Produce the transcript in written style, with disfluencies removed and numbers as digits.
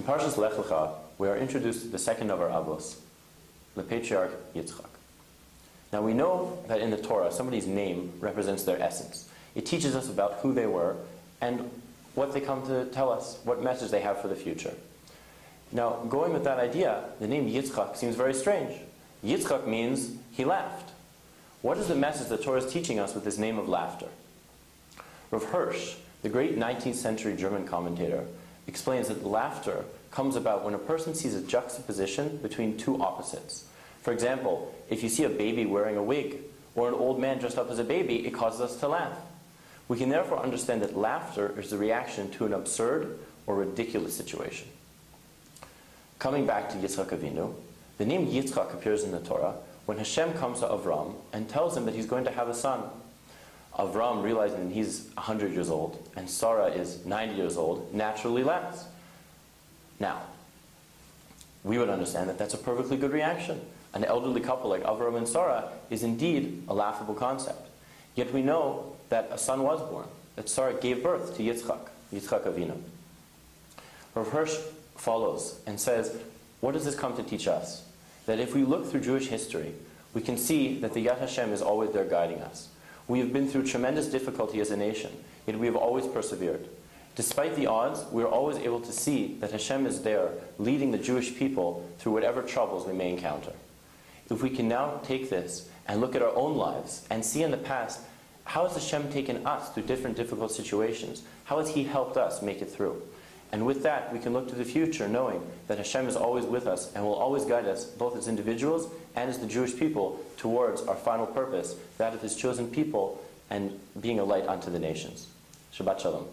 In Parshas Lech Lecha, we are introduced to the second of our avos, the patriarch Yitzchak. Now we know that in the Torah, somebody's name represents their essence. It teaches us about who they were and what they come to tell us, what message they have for the future. Now, going with that idea, the name Yitzchak seems very strange. Yitzchak means he laughed. What is the message the Torah is teaching us with this name of laughter? Rav Hirsch, the great 19th century German commentator, explains that laughter comes about when a person sees a juxtaposition between two opposites. For example, if you see a baby wearing a wig, or an old man dressed up as a baby, it causes us to laugh. We can therefore understand that laughter is the reaction to an absurd or ridiculous situation. Coming back to Yitzchak Avinu, the name Yitzchak appears in the Torah when Hashem comes to Avram and tells him that he's going to have a son. Avram, realizing that he's 100 years old and Sarah is 90 years old, naturally laughs. Now, we would understand that that's a perfectly good reaction. An elderly couple like Avram and Sarah is indeed a laughable concept. Yet we know that a son was born, that Sarah gave birth to Yitzchak Avinu. Rav Hirsch follows and says, what does this come to teach us? That if we look through Jewish history, we can see that the Yad Hashem is always there guiding us. We have been through tremendous difficulty as a nation, yet we have always persevered. Despite the odds, we are always able to see that Hashem is there, leading the Jewish people through whatever troubles we may encounter. If we can now take this and look at our own lives and see in the past, how has Hashem taken us through different difficult situations? How has He helped us make it through? And with that, we can look to the future knowing that Hashem is always with us and will always guide us, both as individuals and as the Jewish people, towards our final purpose, that of His chosen people and being a light unto the nations. Shabbat Shalom.